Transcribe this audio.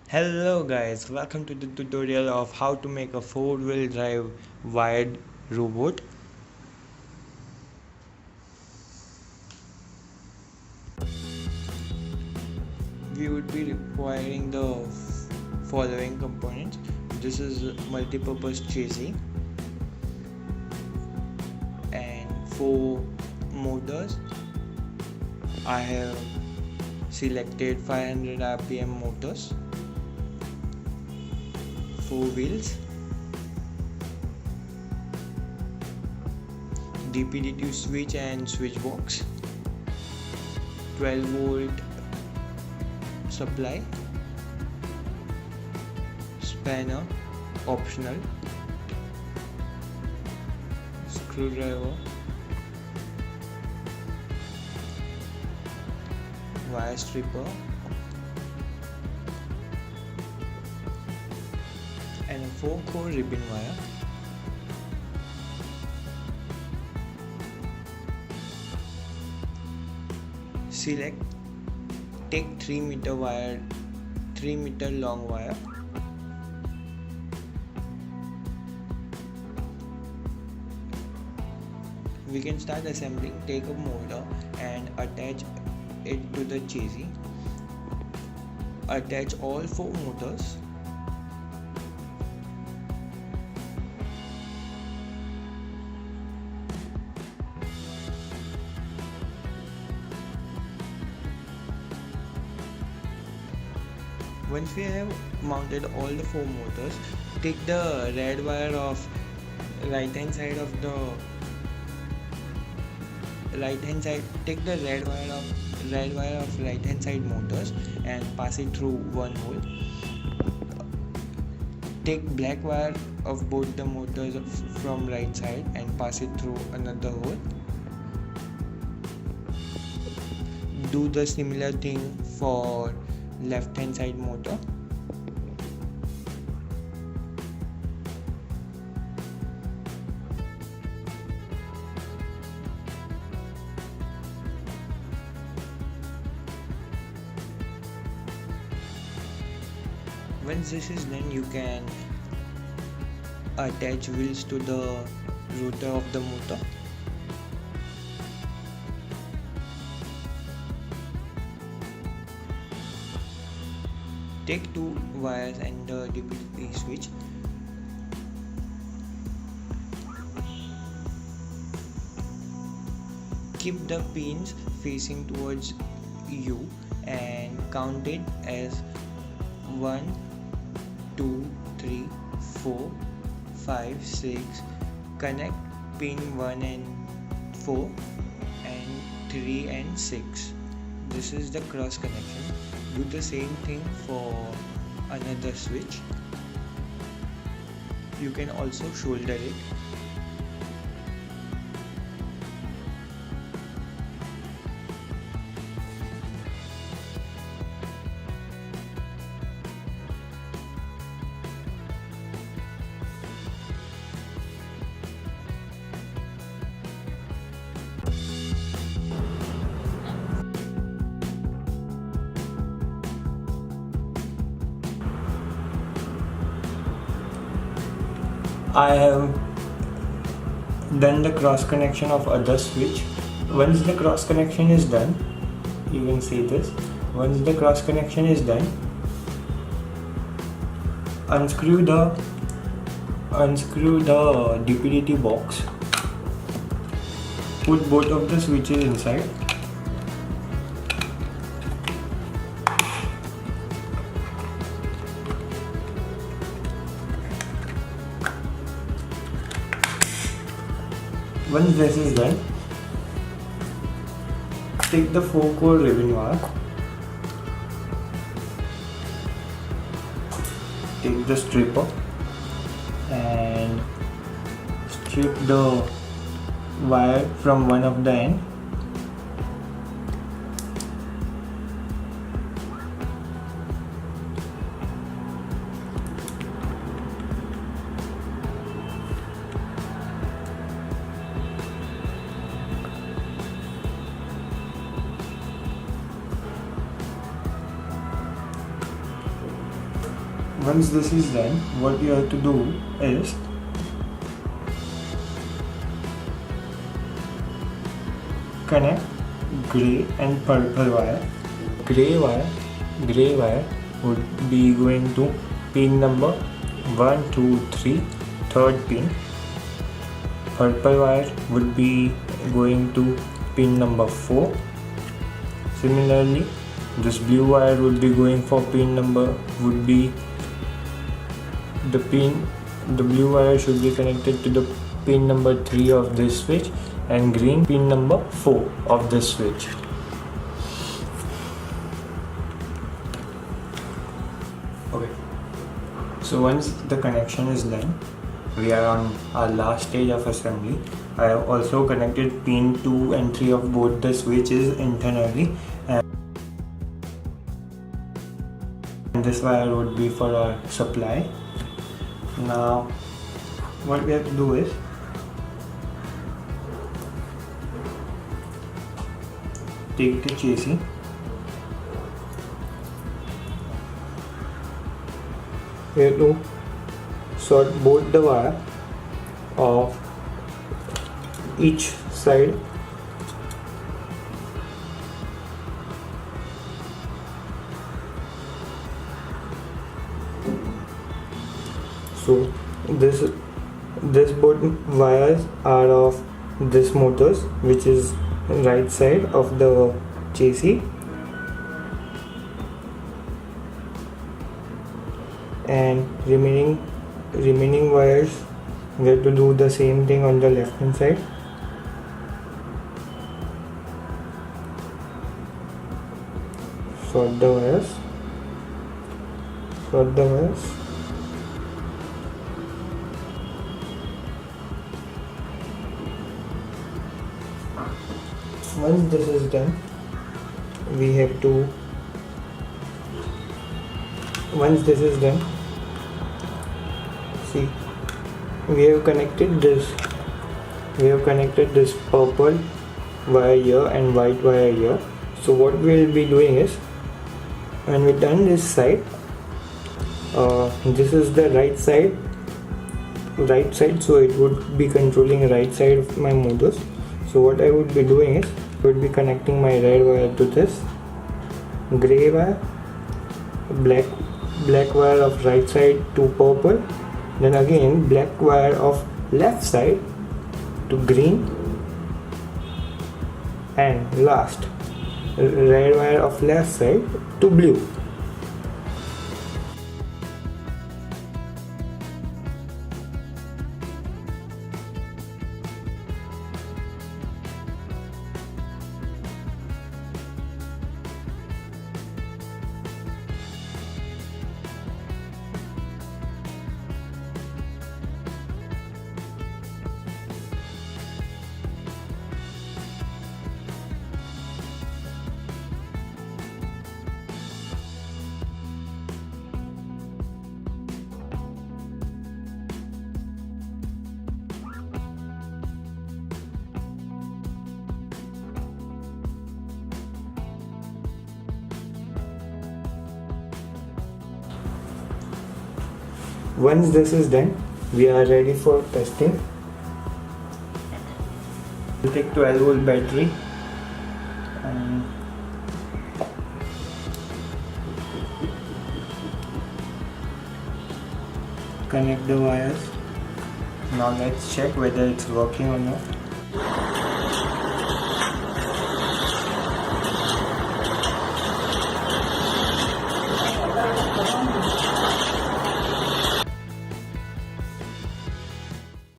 Hello guys, welcome to the tutorial of how to make a 4-wheel drive wired robot. We would be requiring the following components. This is multi-purpose chassis and 4 motors. I have selected 500 rpm motors, 4 wheels, DPD2 switch and switch box, 12 volt supply, spanner optional, screwdriver, wire stripper, and a 4-core ribbon wire. Select, take 3-meter wire, 3-meter long wire. We can start assembling. Take a motor and attach it to the chassis. Attach all 4 motors. Once we have mounted all the 4 motors, take the red wire of right hand side of the take the red wire of right hand side motors and pass it through one hole. Take black wire of both the motors from right side and pass it through another hole. Do the similar thing for left hand side motor. Once this is done, you can attach wheels to the rotor of the motor. Take 2 wires and the DPD switch. Keep the pins facing towards you and count it as 1, 2, 3, 4, 5, 6. Connect pin 1 and 4 and 3 and 6. This is the cross connection. Do the same thing for another switch. You can also solder it. I have done the cross connection of other switch. Once the cross connection is done, you can see this. Once the cross connection is done, unscrew the DPDT box. Put both of the switches inside. Once this is done, take the 4-core ribbon wire, take the stripper and strip the wire from one of the end. Once this is done, what you have to do is connect grey and purple wire. Grey wire would be going to pin number 1, 2, 3, third pin. Purple wire would be going to pin number 4. Similarly, this blue wire would be going for pin number would be the blue wire should be connected to the pin number 3 of this switch, and green pin number 4 of this switch. Okay, so once the connection is done, we are on our last stage of assembly. I have also connected pin 2 and 3 of both the switches internally, and this wire would be for our supply. Now what we have to do is take the chassis, we have to sort both the wire of each side. So this both wires are of this motors, which is right side of the chassis, and remaining wires we have to do the same thing on the left hand side. Sort the wires. Once this is done, see, we have connected this purple wire here and white wire here. So what we will be doing is, when we turn this side, this is the right side, so it would be controlling right side of my motors. So what I would be doing is, I would be connecting my red wire to this grey wire, black wire of right side to purple, then again black wire of left side to green, and last red wire of left side to blue. Once this is done, we are ready for testing. We'll take 12 volt battery and connect the wires. Now let's check whether it's working or not.